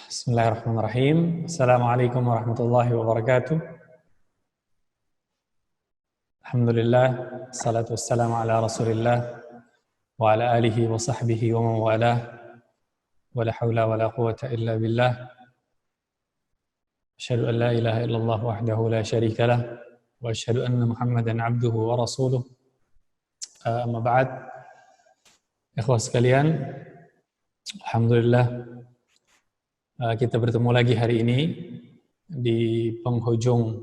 Bismillahirrahmanirrahim. Assalamualaikum warahmatullahi wabarakatuh. Alhamdulillah, salatu wassalamu ala rasulillah wa ala alihi wa sahbihi wa man walah, wa la hawla wa la quwata illa billah. Asyhadu an la ilaha illallah wahdahu la syarika lah, wa asyhadu anna Muhammadan abduhu wa rasuluh. Amma ba'd. Ikhwah sekalian, alhamdulillah kita bertemu lagi hari ini di penghujung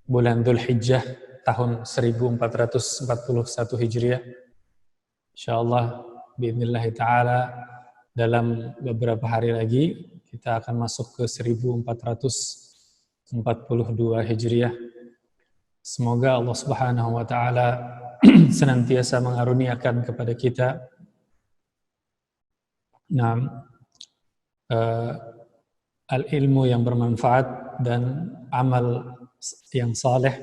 bulan Dzulhijjah tahun 1441 Hijriah. Insyaallah biidznillah taala dalam beberapa hari lagi kita akan masuk ke 1442 Hijriah. Semoga Allah Subhanahu wa taala senantiasa mengaruniakan kepada kita al-ilmu yang bermanfaat dan amal yang saleh.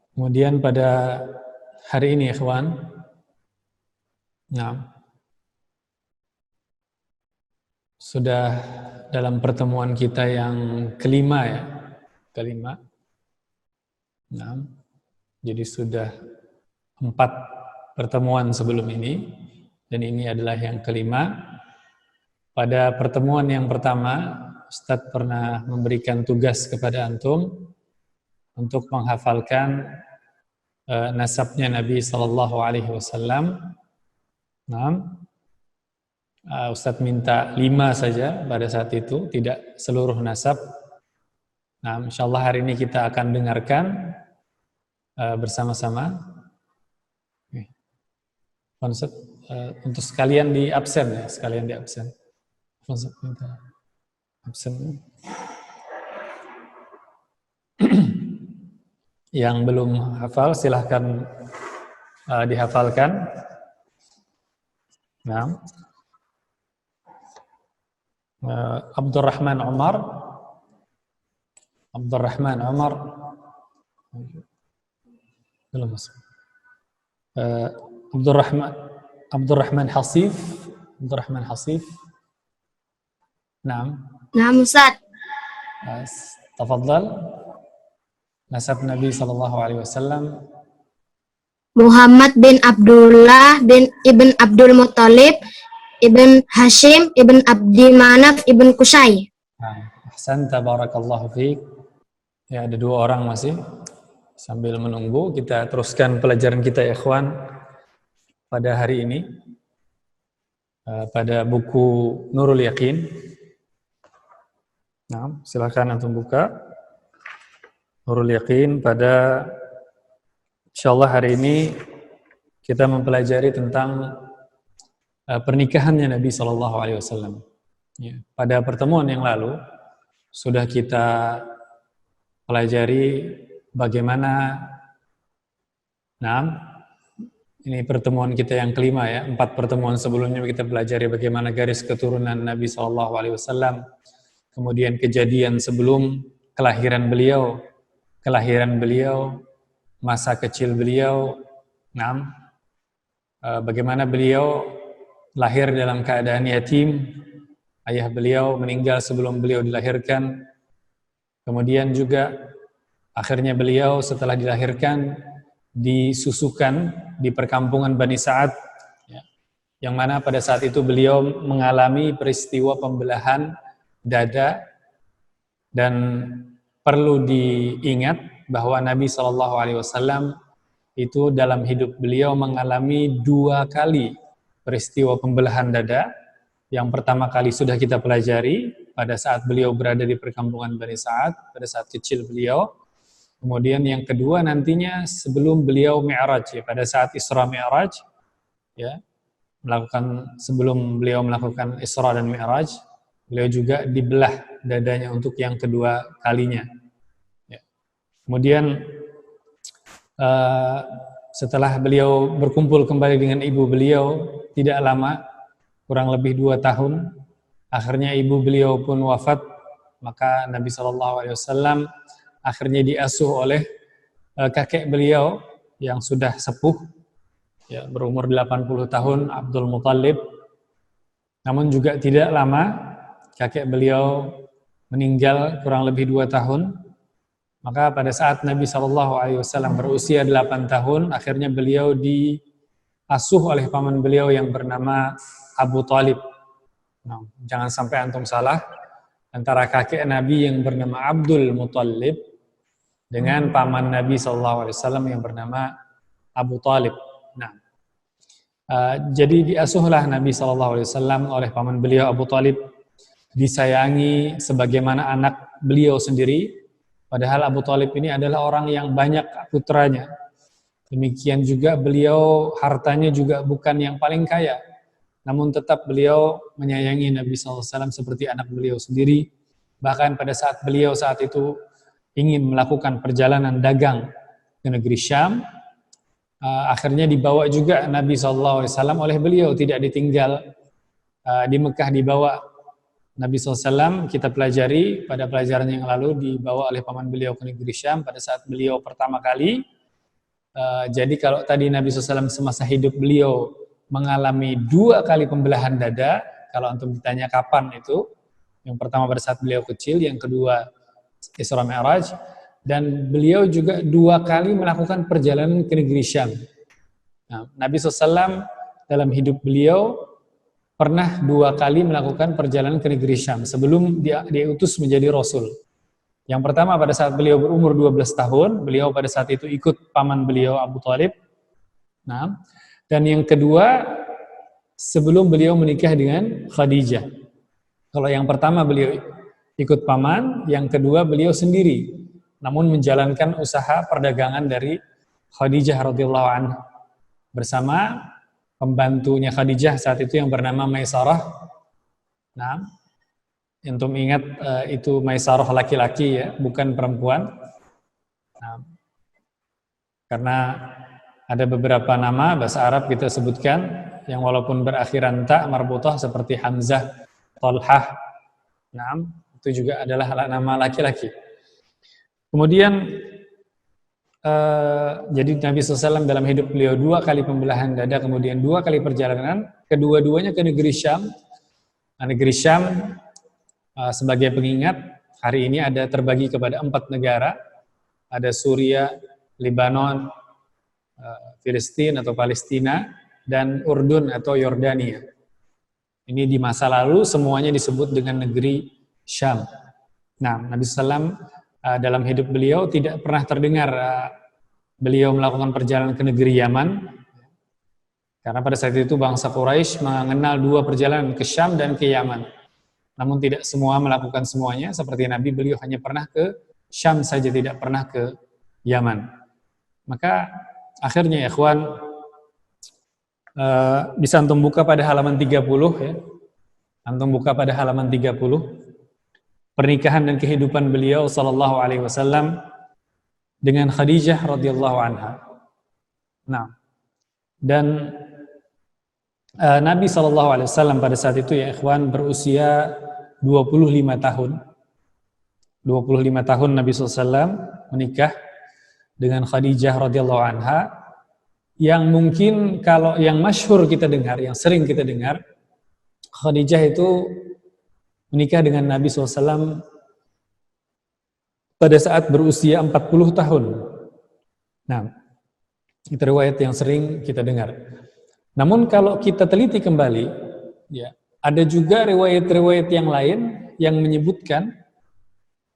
Kemudian pada hari ini ikhwan, sudah dalam pertemuan kita yang kelima ya, kelima. Jadi sudah 4 pertemuan sebelum ini. Dan ini adalah yang kelima. Pada pertemuan yang pertama, Ustadz pernah memberikan tugas kepada antum untuk menghafalkan nasabnya Nabi SAW. Ustadz minta 5 saja pada saat itu, tidak seluruh nasab. Insyaallah hari ini kita akan dengarkan bersama-sama. Konsep untuk sekalian di absen ya, sekalian di absen. Absen. Yang belum hafal silahkan dihafalkan. Abdurrahman Umar. Belum masuk. Abdurrahman Hasif. Naam Ustaz. Tafadhal. Nasab Nabi sallallahu alaihi wasallam. Muhammad bin Abdullah bin Ibn Abdul Muttalib Ibn Hashim Ibn Abdi Manaf Ibn Qusay. Ahsanta, barakallahu fiik. Ya, ada 2 orang masih. Sambil menunggu kita teruskan pelajaran kita ya ikhwan pada hari ini pada buku Nurul Yaqin. Silakan antum buka Nurul Yaqin. Pada insyaallah hari ini kita mempelajari tentang pernikahannya Nabi sallallahu alaihi wasallam. Ya, pada pertemuan yang lalu sudah kita pelajari bagaimana ini pertemuan kita yang kelima ya. 4 pertemuan sebelumnya kita pelajari bagaimana garis keturunan Nabi SAW, kemudian kejadian sebelum kelahiran beliau, masa kecil beliau, bagaimana beliau lahir dalam keadaan yatim, ayah beliau meninggal sebelum beliau dilahirkan, kemudian juga akhirnya beliau setelah dilahirkan disusukan di perkampungan Bani Sa'ad, ya, yang mana pada saat itu beliau mengalami peristiwa pembelahan dada. Dan perlu diingat bahwa Nabi SAW itu dalam hidup beliau mengalami 2 kali peristiwa pembelahan dada. Yang pertama kali sudah kita pelajari pada saat beliau berada di perkampungan Bani Sa'ad, pada saat kecil beliau. Kemudian yang kedua nantinya sebelum beliau Mi'raj, ya, pada saat Isra Mi'raj, ya, sebelum beliau melakukan Isra dan Mi'raj, beliau juga dibelah dadanya untuk yang kedua kalinya. Ya. Kemudian setelah beliau berkumpul kembali dengan ibu beliau tidak lama, kurang lebih 2 tahun, akhirnya ibu beliau pun wafat. Maka Nabi SAW akhirnya diasuh oleh kakek beliau yang sudah sepuh, ya, berumur 80 tahun, Abdul Muttalib Namun juga tidak lama kakek beliau meninggal kurang lebih 2 tahun. Maka pada saat Nabi SAW berusia 8 tahun, akhirnya beliau diasuh oleh paman beliau yang bernama Abu Talib. Nah, jangan sampai antum salah, antara kakek Nabi yang bernama Abdul Muttalib dengan paman Nabi SAW yang bernama Abu Talib. Nah, jadi diasuhlah Nabi SAW oleh paman beliau Abu Talib, disayangi sebagaimana anak beliau sendiri. Padahal Abu Talib ini adalah orang yang banyak putranya. Demikian juga beliau hartanya juga bukan yang paling kaya. Namun tetap beliau menyayangi Nabi SAW seperti anak beliau sendiri. Bahkan pada saat beliau saat itu ingin melakukan perjalanan dagang ke negeri Syam, akhirnya dibawa juga Nabi SAW oleh beliau, tidak ditinggal di Mekah, dibawa Nabi SAW. Kita pelajari pada pelajaran yang lalu, dibawa oleh paman beliau ke negeri Syam pada saat beliau pertama kali. Jadi kalau tadi Nabi SAW semasa hidup beliau mengalami 2 kali pembelahan dada, kalau antum ditanya kapan itu, yang pertama pada saat beliau kecil, yang kedua Isra Mi'raj, dan beliau juga 2 kali melakukan perjalanan ke negeri Syam. Nah, Nabi SAW dalam hidup beliau pernah 2 kali melakukan perjalanan ke negeri Syam sebelum dia diutus menjadi Rasul. Yang pertama pada saat beliau berumur 12 tahun, beliau pada saat itu ikut paman beliau Abu Talib. Nah, dan yang kedua sebelum beliau menikah dengan Khadijah. Kalau yang pertama beliau ikut paman, yang kedua beliau sendiri, namun menjalankan usaha perdagangan dari Khadijah radhiyallahu anha bersama pembantunya Khadijah saat itu yang bernama Maisarah. Nah, antum ingat itu Maisarah laki-laki ya, bukan perempuan. Nah, karena ada beberapa nama bahasa Arab kita sebutkan yang walaupun berakhiran ta marbutah seperti Hamzah, Talhah. Nah, itu juga adalah nama laki-laki. Kemudian jadi Nabi SAW dalam hidup beliau 2 kali pembelahan dada, kemudian 2 kali perjalanan, kedua-duanya ke negeri Syam. Nah, negeri Syam sebagai pengingat, hari ini ada terbagi kepada 4 negara, ada Suria, Lebanon, Filistin atau Palestina, dan Urdun atau Yordania. Ini di masa lalu semuanya disebut dengan negeri Syam. Nah, Nabi SAW dalam hidup beliau tidak pernah terdengar beliau melakukan perjalanan ke negeri Yaman, karena pada saat itu bangsa Quraisy mengenal 2 perjalanan, ke Syam dan ke Yaman. Namun tidak semua melakukan semuanya, seperti Nabi, beliau hanya pernah ke Syam saja, tidak pernah ke Yaman. Maka akhirnya ya ikhwan, bisa antum buka pada halaman 30 ya. Antum buka pada halaman 30. Pernikahan dan kehidupan beliau sallallahu alaihi wasallam dengan Khadijah radhiyallahu anha. Nah, dan Nabi sallallahu alaihi wasallam pada saat itu ya ikhwan berusia 25 tahun. 25 tahun Nabi SAW menikah dengan Khadijah radhiyallahu anha, yang mungkin kalau yang masyhur kita dengar, yang sering kita dengar, Khadijah itu menikah dengan Nabi SAW pada saat berusia 40 tahun. Nah, itu riwayat yang sering kita dengar. Namun kalau kita teliti kembali, ya, ada juga riwayat-riwayat yang lain yang menyebutkan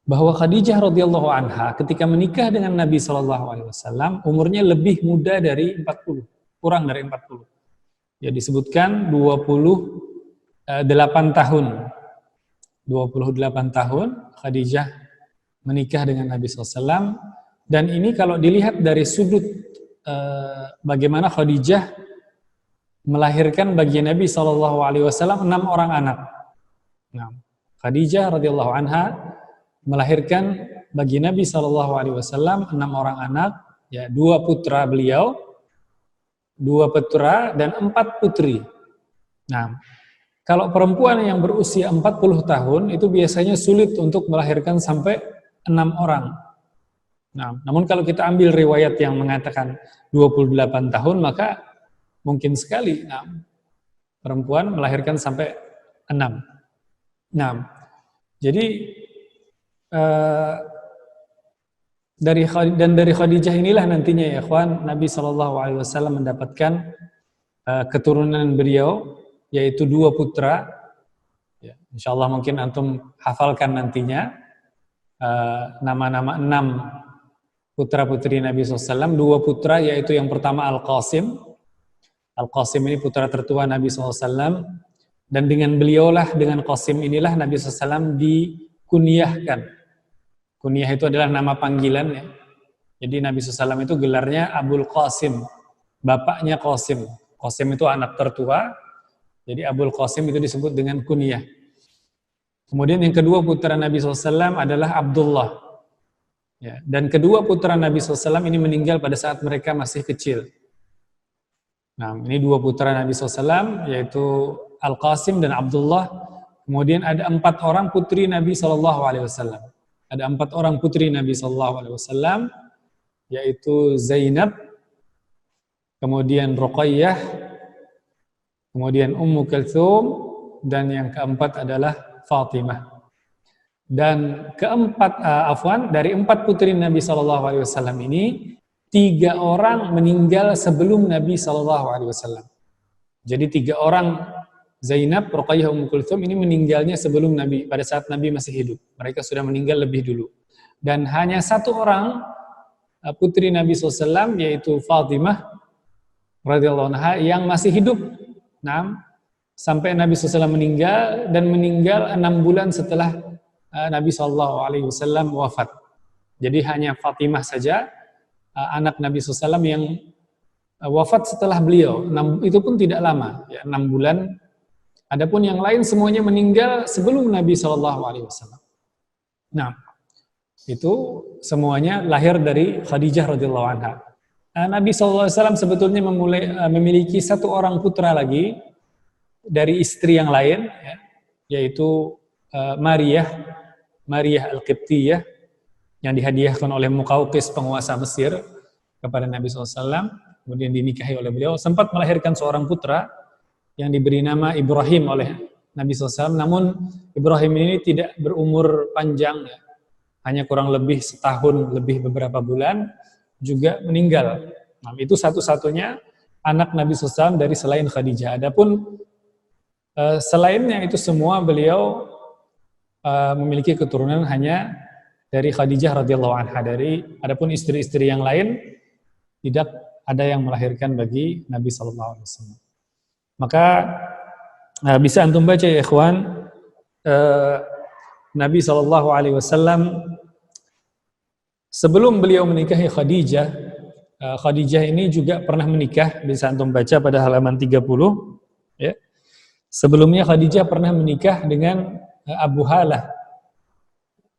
bahwa Khadijah radhiyallahu anha ketika menikah dengan Nabi SAW umurnya lebih muda dari 40, kurang dari 40. Ya, disebutkan 28 tahun. 28 tahun Khadijah menikah dengan Nabi SAW, dan ini kalau dilihat dari sudut bagaimana Khadijah melahirkan bagi Nabi SAW 6 orang anak. Nah, Khadijah radhiyallahu anha melahirkan bagi Nabi SAW 6 orang anak, ya, 2 putra beliau, 2 putra dan 4 putri. Nah, kalau perempuan yang berusia 40 tahun itu biasanya sulit untuk melahirkan sampai 6 orang. Nah, namun kalau kita ambil riwayat yang mengatakan 28 tahun, maka mungkin sekali perempuan melahirkan sampai 6. Nah, jadi dari Khadijah inilah nantinya ya ikhwan, Nabi SAW mendapatkan keturunan beliau, yaitu 2 putra. Ya, insyaallah mungkin antum hafalkan nantinya nama-nama 6 putra-putri Nabi SAW. 2 putra, yaitu yang pertama Al-Qasim. Al-Qasim ini putra tertua Nabi SAW. Dan dengan beliaulah, dengan Qasim inilah Nabi SAW dikunyahkan. Kunyah itu adalah nama panggilan ya. Jadi Nabi SAW itu gelarnya Abul Qasim, bapaknya Qasim. Qasim itu anak tertua, jadi Abul Qasim itu disebut dengan kunyah. Kemudian yang kedua putra Nabi SAW adalah Abdullah. Ya, dan kedua putra Nabi SAW ini meninggal pada saat mereka masih kecil. Nah, ini 2 putra Nabi SAW, yaitu Al-Qasim dan Abdullah. Kemudian ada 4 orang putri Nabi SAW. Ada 4 orang putri Nabi SAW, yaitu Zainab, kemudian Ruqayyah, kemudian Ummu Kulthum, dan yang keempat adalah Fatimah. Dan dari 4 putri Nabi SAW ini, 3 orang meninggal sebelum Nabi SAW. Jadi 3 orang, Zainab, Ruqayyah, Ummu Kulthum ini meninggalnya sebelum Nabi, pada saat Nabi masih hidup. Mereka sudah meninggal lebih dulu. Dan hanya 1 orang putri Nabi SAW, yaitu Fatimah radhiyallahu anha, yang masih hidup. Nah, sampai Nabi SAW meninggal, dan meninggal 6 bulan setelah Nabi SAW wafat. Jadi hanya Fatimah saja, anak Nabi SAW yang wafat setelah beliau. Itu pun tidak lama, ya, 6 bulan. Adapun yang lain semuanya meninggal sebelum Nabi SAW. Nah, itu semuanya lahir dari Khadijah radhiyallahu anha. Nabi SAW sebetulnya memiliki 1 orang putra lagi dari istri yang lain, ya, yaitu Maryah Al-Qibtiyah, yang dihadiahkan oleh Muqawqis, penguasa Mesir, kepada Nabi SAW, kemudian dinikahi oleh beliau. Sempat melahirkan seorang putra yang diberi nama Ibrahim oleh Nabi SAW, namun Ibrahim ini tidak berumur panjang, ya. Hanya kurang lebih setahun lebih beberapa bulan, juga meninggal. Nah, itu satu-satunya anak Nabi SAW dari selain Khadijah. Adapun selainnya itu semua beliau memiliki keturunan hanya dari Khadijah radhiyallahu anha. Adapun istri-istri yang lain tidak ada yang melahirkan bagi Nabi SAW. Maka bisa antum baca ya ikhwan, Nabi SAW sebelum beliau menikahi Khadijah, Khadijah ini juga pernah menikah, bisa antum baca pada halaman 30. Ya. Sebelumnya Khadijah pernah menikah dengan Abu Halah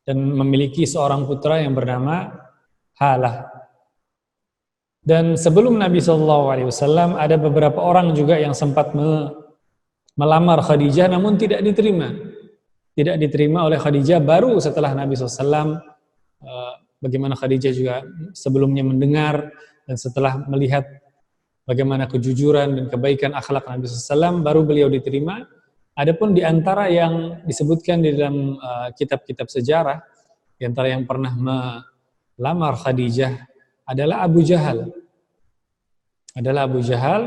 dan memiliki seorang putra yang bernama Halah. Dan sebelum Nabi SAW ada beberapa orang juga yang sempat melamar Khadijah, namun tidak diterima. Tidak diterima oleh Khadijah. Baru setelah Nabi SAW, bagaimana Khadijah juga sebelumnya mendengar, dan setelah melihat bagaimana kejujuran dan kebaikan akhlak Nabi SAW, baru beliau diterima. Adapun di antara yang disebutkan di dalam kitab-kitab sejarah, di antara yang pernah melamar Khadijah adalah Abu Jahal. Adalah Abu Jahal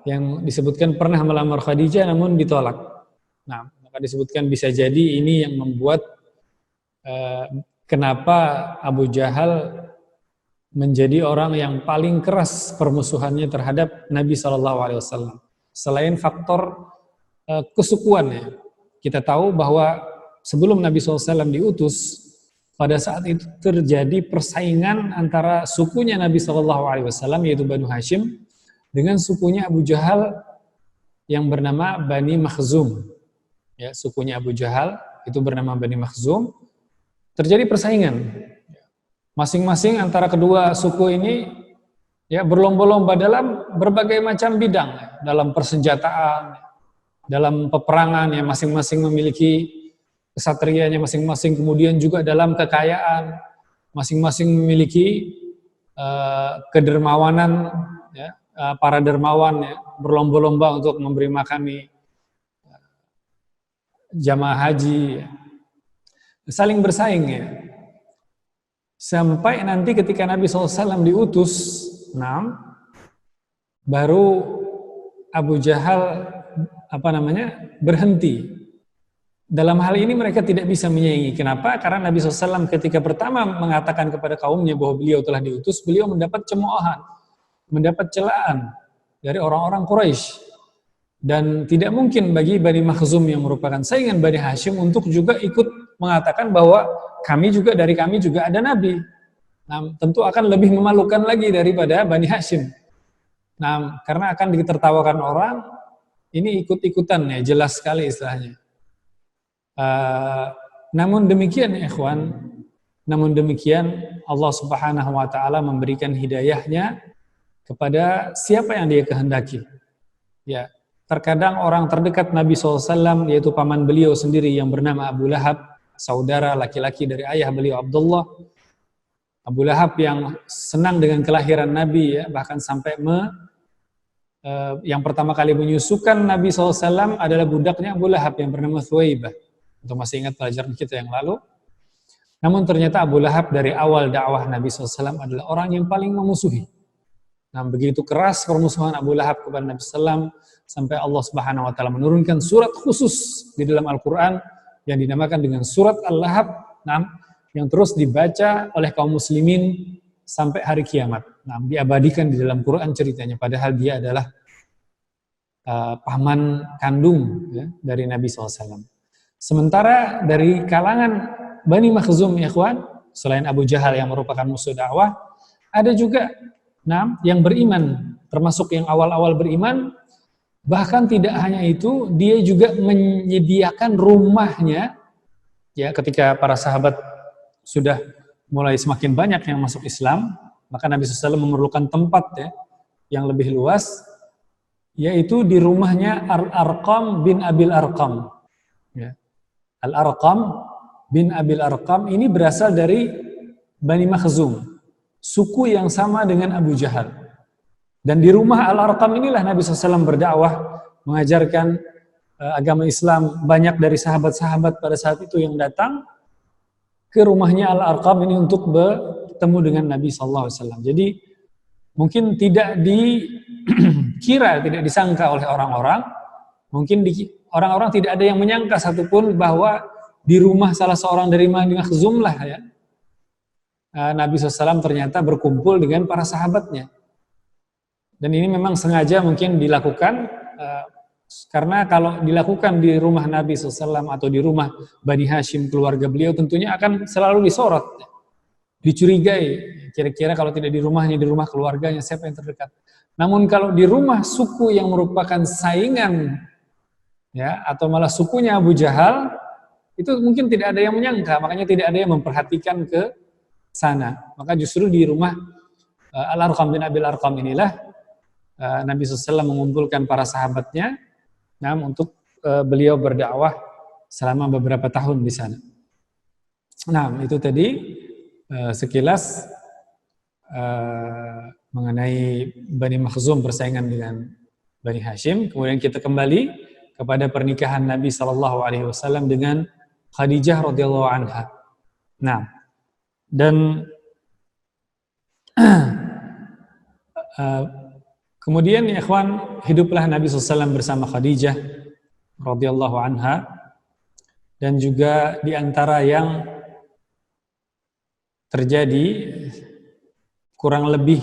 yang disebutkan pernah melamar Khadijah namun ditolak. Nah, maka disebutkan bisa jadi ini yang membuat kenapa Abu Jahal menjadi orang yang paling keras permusuhannya terhadap Nabi SAW. Selain faktor kesukuan, ya. Kita tahu bahwa sebelum Nabi SAW diutus, pada saat itu terjadi persaingan antara sukunya Nabi SAW, yaitu Banu Hashim, dengan sukunya Abu Jahal yang bernama Bani Makhzum. Ya, sukunya Abu Jahal itu bernama Bani Makhzum. Terjadi persaingan. Masing-masing antara kedua suku ini ya berlomba-lomba dalam berbagai macam bidang, dalam persenjataan, dalam peperangan, yang masing-masing memiliki kesatrianya masing-masing, kemudian juga dalam kekayaan, masing-masing memiliki kedermawanan, ya, para dermawan, ya, berlomba-lomba untuk memberi makan jamaah haji, saling bersaing ya. Sampai nanti ketika Nabi SAW diutus, baru Abu Jahal berhenti. Dalam hal ini mereka tidak bisa menyaingi. Kenapa? Karena Nabi SAW ketika pertama mengatakan kepada kaumnya bahwa beliau telah diutus, beliau mendapat cemoohan, mendapat celaan dari orang-orang Quraisy. Dan tidak mungkin bagi Bani Makhzum yang merupakan saingan Bani Hashim untuk juga ikut mengatakan bahwa dari kami juga ada Nabi. Nah, tentu akan lebih memalukan lagi daripada Bani Hashim. Nah, karena akan ditertawakan orang, ini ikut-ikutan ya, jelas sekali istilahnya. Namun demikian ya ikhwan, Allah Subhanahu wa taala memberikan hidayahnya kepada siapa yang Dia kehendaki. Ya, terkadang orang terdekat Nabi SAW, yaitu paman beliau sendiri yang bernama Abu Lahab, saudara laki-laki dari ayah beliau Abdullah. Abu Lahab yang senang dengan kelahiran Nabi ya, bahkan sampai yang pertama kali menyusukan Nabi SAW adalah budaknya Abu Lahab yang bernama Thuwaibah. Untuk masih ingat pelajaran kita yang lalu. Namun ternyata Abu Lahab dari awal dakwah Nabi SAW adalah orang yang paling memusuhi. Nah, begitu keras permusuhan Abu Lahab kepada Nabi SAW, sampai Allah Subhanahu wa taala menurunkan surat khusus di dalam Al-Quran yang dinamakan dengan surat Al-Lahab, yang terus dibaca oleh kaum muslimin sampai hari kiamat. Nah, diabadikan di dalam Quran ceritanya, padahal dia adalah paman kandung ya, dari Nabi SAW. Sementara dari kalangan Bani Makhzum ya ikhwan, selain Abu Jahal yang merupakan musuh dakwah, ada juga yang beriman, termasuk yang awal-awal beriman. Bahkan tidak hanya itu, dia juga menyediakan rumahnya ya, ketika para sahabat sudah mulai semakin banyak yang masuk Islam, maka Nabi SAW memerlukan tempat ya yang lebih luas, yaitu di rumahnya Al-Arqam bin Abil Arqam ya. Al-Arqam bin Abil Arqam ini berasal dari Bani Makhzum, suku yang sama dengan Abu Jahal. Dan di rumah Al-Arqam inilah Nabi SAW berdakwah, mengajarkan agama Islam. Banyak dari sahabat-sahabat pada saat itu yang datang ke rumahnya Al-Arqam ini untuk bertemu dengan Nabi SAW. Jadi mungkin tidak dikira, tidak disangka oleh orang-orang, mungkin orang-orang tidak ada yang menyangka satupun bahwa di rumah salah seorang dari Bani Makhzum lah ya, Nabi SAW ternyata berkumpul dengan para sahabatnya. Dan ini memang sengaja mungkin dilakukan, karena kalau dilakukan di rumah Nabi SAW atau di rumah Bani Hashim, keluarga beliau, tentunya akan selalu disorot, dicurigai. Kira-kira kalau tidak di rumahnya, di rumah keluarganya, siapa yang terdekat. Namun kalau di rumah suku yang merupakan saingan ya, atau malah sukunya Abu Jahal, itu mungkin tidak ada yang menyangka, makanya tidak ada yang memperhatikan ke sana. Maka justru di rumah Al-Arqam bin Abil Arqam inilah Nabi SAW mengumpulkan para sahabatnya untuk beliau berdakwah selama beberapa tahun di sana. Nah, itu tadi sekilas mengenai Bani Makhzum bersaingan dengan Bani Hashim. Kemudian kita kembali kepada pernikahan Nabi SAW dengan Khadijah radhiyallahu anha. Nah, dan kemudian ya ikhwan, hiduplah Nabi SAW bersama Khadijah radhiyallahu anha. Dan juga di antara yang terjadi kurang lebih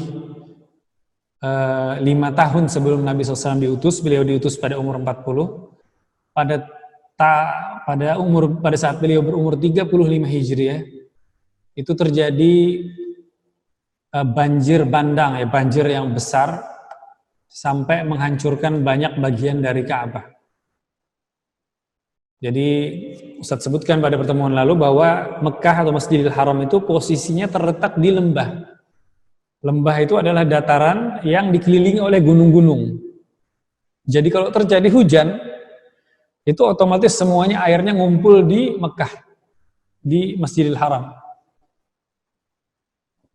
5 tahun sebelum Nabi SAW diutus, beliau diutus pada umur 40. Pada saat beliau berumur 35 Hijriah, itu terjadi banjir bandang ya, banjir yang besar sampai menghancurkan banyak bagian dari Ka'bah. Jadi Ustaz sebutkan pada pertemuan lalu bahwa Mekah atau Masjidil Haram itu posisinya terletak di lembah. Lembah itu adalah dataran yang dikelilingi oleh gunung-gunung. Jadi kalau terjadi hujan, itu otomatis semuanya airnya ngumpul di Mekah, di Masjidil Haram.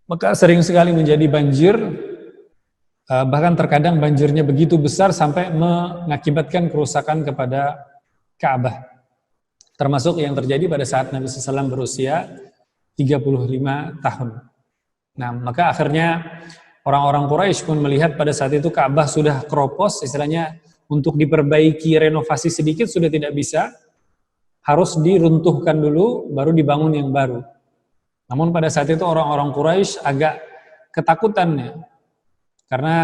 Maka sering sekali menjadi banjir, bahkan terkadang banjirnya begitu besar sampai mengakibatkan kerusakan kepada Ka'bah. Termasuk yang terjadi pada saat Nabi SAW berusia 35 tahun. Nah, maka akhirnya orang-orang Quraisy pun melihat pada saat itu Ka'bah sudah keropos, istilahnya untuk diperbaiki, renovasi sedikit sudah tidak bisa, harus diruntuhkan dulu, baru dibangun yang baru. Namun pada saat itu orang-orang Quraisy agak ketakutan ya, karena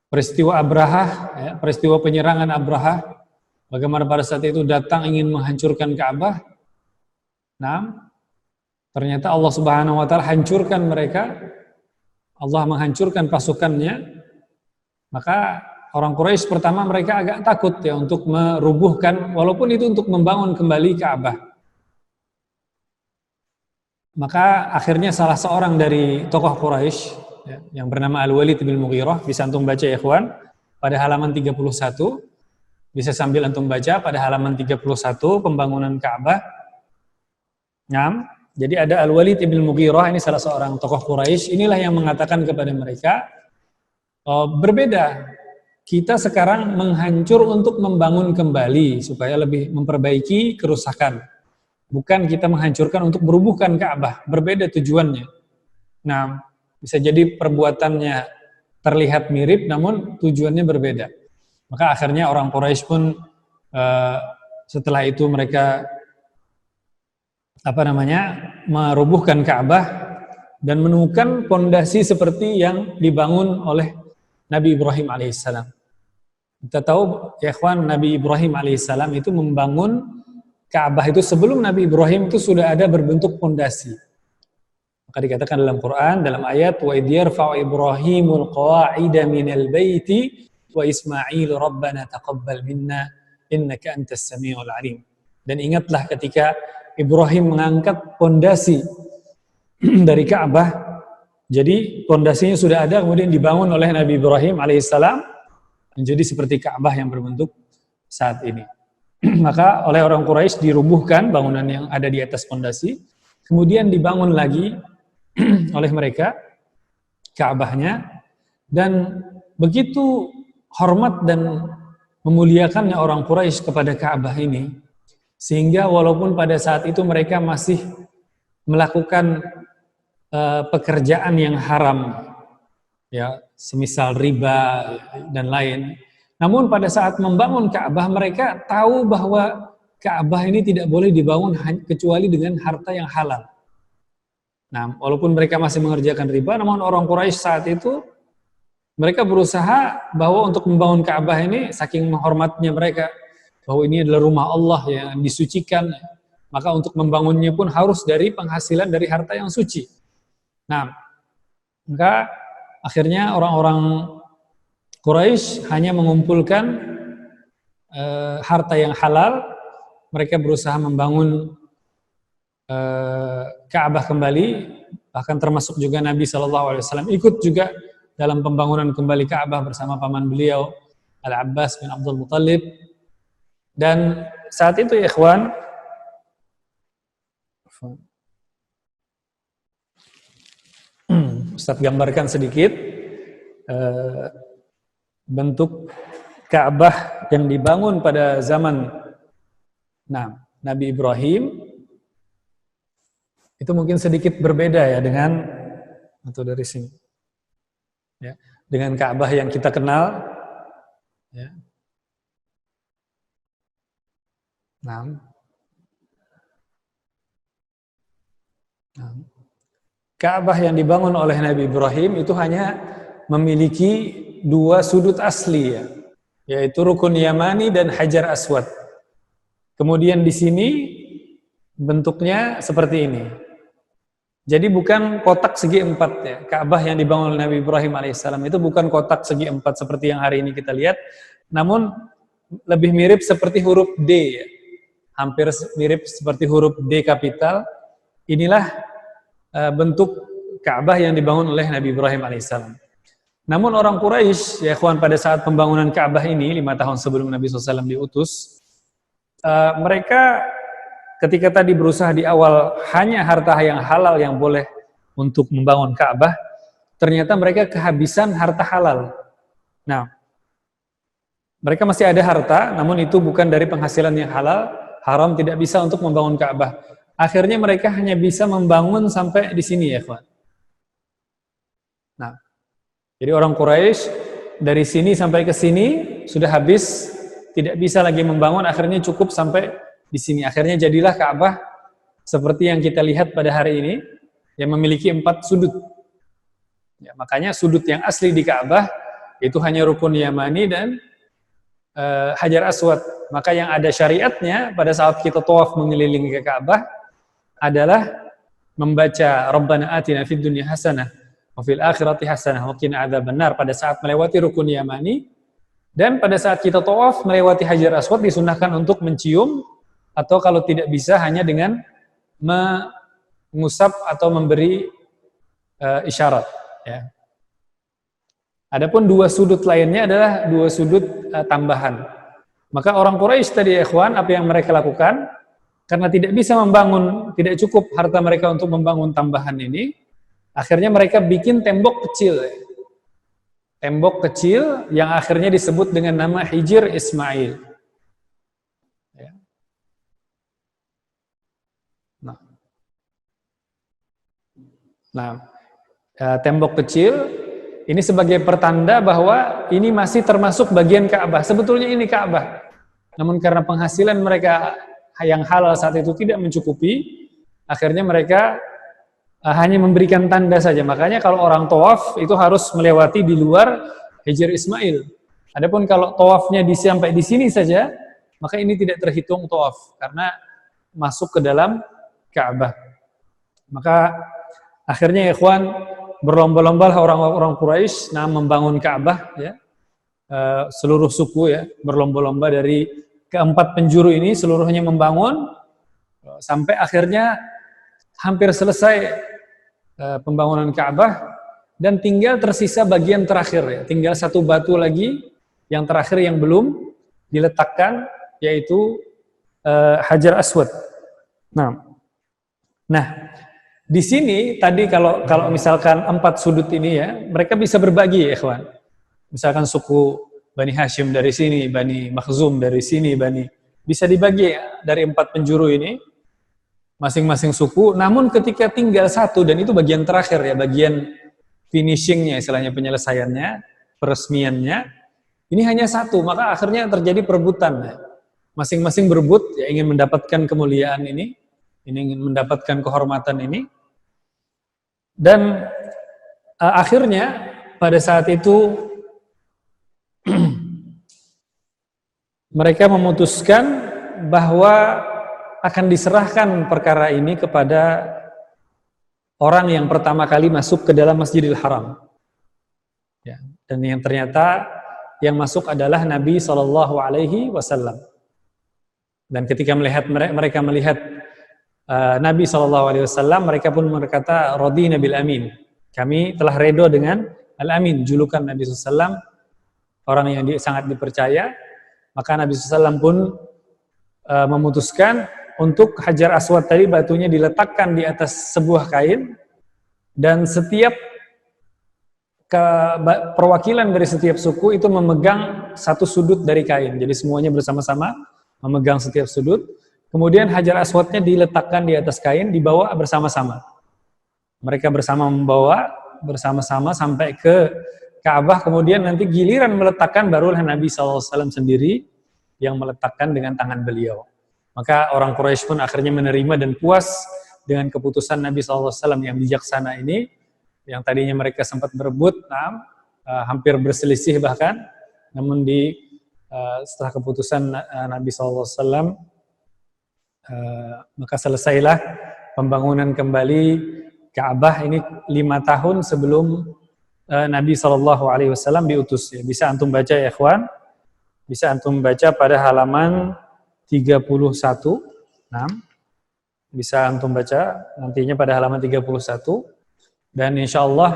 peristiwa Abrahah, ya, peristiwa penyerangan Abrahah, bagaimana pada saat itu datang ingin menghancurkan Ka'bah. Nah, ternyata Allah Subhanahu wa taala hancurkan mereka. Allah menghancurkan pasukannya. Maka orang Quraisy pertama mereka agak takut ya untuk merubuhkan, walaupun itu untuk membangun kembali Ka'bah. Maka akhirnya salah seorang dari tokoh Quraisy ya, yang bernama Al-Walid bin Mughirah, bisa antum baca ya ikhwan, pada halaman 31, bisa sambil antum baca pada halaman 31 pembangunan Ka'bah. Nah, jadi ada Al-Walid bin Mughirah, ini salah seorang tokoh Quraisy, inilah yang mengatakan kepada mereka, berbeda. Kita sekarang menghancur untuk membangun kembali supaya lebih memperbaiki kerusakan. Bukan kita menghancurkan untuk merubuhkan Ka'bah, berbeda tujuannya. Nah, bisa jadi perbuatannya terlihat mirip namun tujuannya berbeda. Maka akhirnya orang Quraisy pun setelah itu mereka merubuhkan Ka'bah dan menemukan pondasi seperti yang dibangun oleh Nabi Ibrahim alaihissalam. Kita tahu ya ikhwan, Nabi Ibrahim alaihissalam itu membangun Ka'bah itu sebelum Nabi Ibrahim itu sudah ada berbentuk pondasi. Maka dikatakan dalam Quran, dalam ayat wa idh yarfa'u Ibrahimul qawa'ida minal baiti wa Ismailu rabbana taqabbal minna innaka antas samiul alim. Dan ingatlah ketika Ibrahim mengangkat pondasi dari Ka'bah. Jadi pondasinya sudah ada, kemudian dibangun oleh Nabi Ibrahim alaihissalam menjadi seperti Ka'bah yang berbentuk saat ini. Maka oleh orang Quraisy dirubuhkan bangunan yang ada di atas pondasi, kemudian dibangun lagi oleh mereka Ka'bahnya, dan begitu hormat dan memuliakannya orang Quraisy kepada Ka'bah ini, sehingga walaupun pada saat itu mereka masih melakukan pekerjaan yang haram, ya, semisal riba dan lain. Namun pada saat membangun Ka'bah mereka tahu bahwa Ka'bah ini tidak boleh dibangun kecuali dengan harta yang halal. Nah, walaupun mereka masih mengerjakan riba, namun orang Quraisy saat itu mereka berusaha bahwa untuk membangun Ka'bah ini saking menghormatnya mereka bahwa ini adalah rumah Allah yang disucikan, maka untuk membangunnya pun harus dari penghasilan dari harta yang suci. Nah, maka akhirnya orang-orang Quraisy hanya mengumpulkan harta yang halal. Mereka berusaha membangun Ka'bah kembali, bahkan termasuk juga Nabi SAW ikut juga dalam pembangunan kembali Ka'bah bersama paman beliau Al-Abbas bin Abdul Muttalib. Dan saat itu ya ikhwan, Ustaz gambarkan sedikit bentuk Ka'bah yang dibangun pada zaman Nabi Ibrahim. Itu mungkin sedikit berbeda ya dengan, atau dari sini ya, dengan Ka'bah yang kita kenal ya. Ka'bah yang dibangun oleh Nabi Ibrahim itu hanya memiliki dua sudut asli ya, yaitu Rukun Yamani dan Hajar Aswad. Kemudian di sini bentuknya seperti ini. Jadi bukan kotak segi empat ya. Ka'bah yang dibangun oleh Nabi Ibrahim alaihissalam itu bukan kotak segi empat seperti yang hari ini kita lihat, namun lebih mirip seperti huruf D ya. Hampir mirip seperti huruf D kapital. Inilah bentuk Ka'bah yang dibangun oleh Nabi Ibrahim alaihissalam. Namun orang Quraisy, ya ikhwan, pada saat pembangunan Ka'bah ini 5 tahun sebelum Nabi SAW diutus, mereka ketika tadi berusaha di awal hanya harta yang halal yang boleh untuk membangun Ka'bah, ternyata mereka kehabisan harta halal. Nah, mereka masih ada harta, namun itu bukan dari penghasilan yang halal, haram, tidak bisa untuk membangun Ka'bah. Akhirnya mereka hanya bisa membangun sampai di sini ya, ikhwan. Nah, jadi orang Quraisy dari sini sampai ke sini sudah habis, tidak bisa lagi membangun, akhirnya cukup sampai di sini. Akhirnya jadilah Ka'bah seperti yang kita lihat pada hari ini, yang memiliki 4 sudut. Ya, makanya sudut yang asli di Ka'bah itu hanya rukun Yamani dan Hajar Aswad. Maka yang ada syariatnya pada saat kita tawaf mengelilingi ke Ka'bah adalah membaca Rabbana atina fid dunya hasanah wa fil akhirati hasanah wa qina adzabannar pada saat melewati rukun Yamani, dan pada saat kita tawaf melewati Hajar Aswad disunahkan untuk mencium, atau kalau tidak bisa hanya dengan mengusap atau memberi isyarat ya. Adapun 2 sudut lainnya adalah 2 sudut tambahan. Maka orang Quraisy tadi ya ikhwan, apa yang mereka lakukan? Karena tidak bisa membangun, tidak cukup harta mereka untuk membangun tambahan ini, akhirnya mereka bikin tembok kecil. Tembok kecil yang akhirnya disebut dengan nama Hijr Ismail. Ya. Nah, tembok kecil ini sebagai pertanda bahwa ini masih termasuk bagian Ka'bah. Sebetulnya ini Ka'bah. Namun karena penghasilan mereka yang halal saat itu tidak mencukupi, akhirnya mereka hanya memberikan tanda saja. Makanya kalau orang tawaf itu harus melewati di luar Hijr Ismail. Adapun kalau tawafnya sampai di sini saja, maka ini tidak terhitung tawaf karena masuk ke dalam Ka'bah. Maka akhirnya ya ikhwan, berlomba-lomba orang-orang Quraisy membangun Ka'bah ya. Seluruh suku ya berlomba-lomba dari keempat penjuru ini seluruhnya membangun sampai akhirnya hampir selesai pembangunan Ka'bah dan tinggal tersisa bagian terakhir ya. Tinggal 1 batu lagi yang terakhir yang belum diletakkan, yaitu Hajar Aswad. Nah, di sini tadi kalau misalkan 4 sudut ini ya, mereka bisa berbagi ya ikhwan. Misalkan suku Bani Hashim dari sini, Bani Makhzum dari sini, bisa dibagi ya, dari 4 penjuru ini, masing-masing suku. Namun ketika tinggal 1, dan itu bagian terakhir ya, bagian finishingnya, istilahnya penyelesaiannya, peresmiannya, ini hanya 1, maka akhirnya terjadi perebutan ya. Masing-masing berebut ya, ingin mendapatkan kemuliaan ini, ingin mendapatkan kehormatan ini. Dan akhirnya pada saat itu mereka memutuskan bahwa akan diserahkan perkara ini kepada orang yang pertama kali masuk ke dalam Masjidil Haram. Ya, dan yang ternyata yang masuk adalah Nabi SAW. Dan ketika mereka melihat Nabi SAW, mereka pun berkata, Radina bil Amin. Kami telah redo dengan Al-Amin, julukan Nabi SAW, orang yang sangat dipercaya. Maka Nabi SAW pun memutuskan untuk Hajar Aswad tadi, batunya diletakkan di atas sebuah kain, dan setiap perwakilan dari setiap suku itu memegang 1 sudut dari kain. Jadi semuanya bersama-sama memegang setiap sudut. Kemudian Hajar Aswadnya diletakkan di atas kain, dibawa bersama-sama. Mereka membawa bersama-sama sampai ke Ka'bah, kemudian nanti giliran meletakkan barulah Nabi SAW sendiri yang meletakkan dengan tangan beliau. Maka orang Quraisy pun akhirnya menerima dan puas dengan keputusan Nabi SAW yang bijaksana ini, yang tadinya mereka sempat berebut, hampir berselisih bahkan, namun setelah keputusan Nabi SAW, maka selesailah pembangunan kembali Ka'bah ini 5 tahun sebelum Nabi SAW diutus. Ya, bisa antum baca ya ikhwan, bisa antum baca pada halaman 31, bisa antum baca nantinya pada halaman 31, dan insyaallah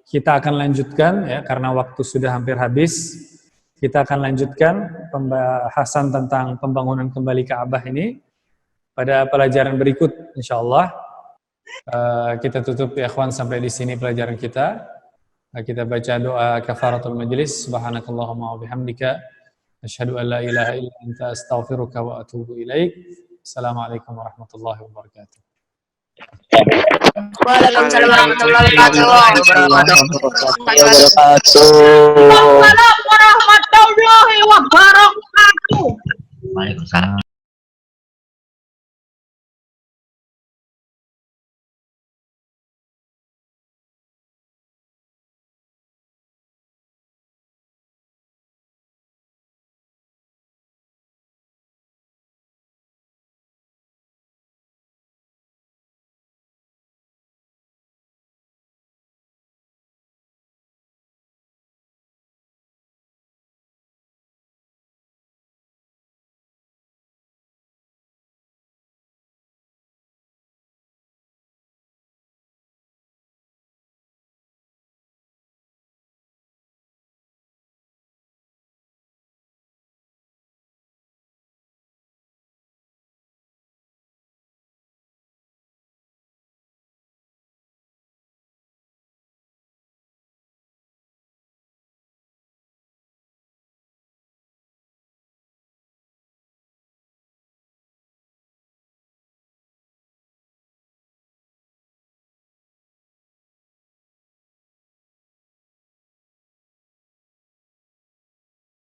kita akan lanjutkan ya, karena waktu sudah hampir habis. Kita akan lanjutkan pembahasan tentang pembangunan kembali Ka'bah ini pada pelajaran berikut insyaallah. Kita tutup ya ikhwan sampai di sini pelajaran kita. Kita baca doa kafaratul majlis. Subhanakallahumma wa bihamdika Asyhadu an la ilaha illa anta astaghfiruka wa atubu ilaik. Assalamualaikum warahmatullahi wabarakatuh. Waalaikumsalam warahmatullahi wabarakatuh. Warahmatullahi wabarakatuh.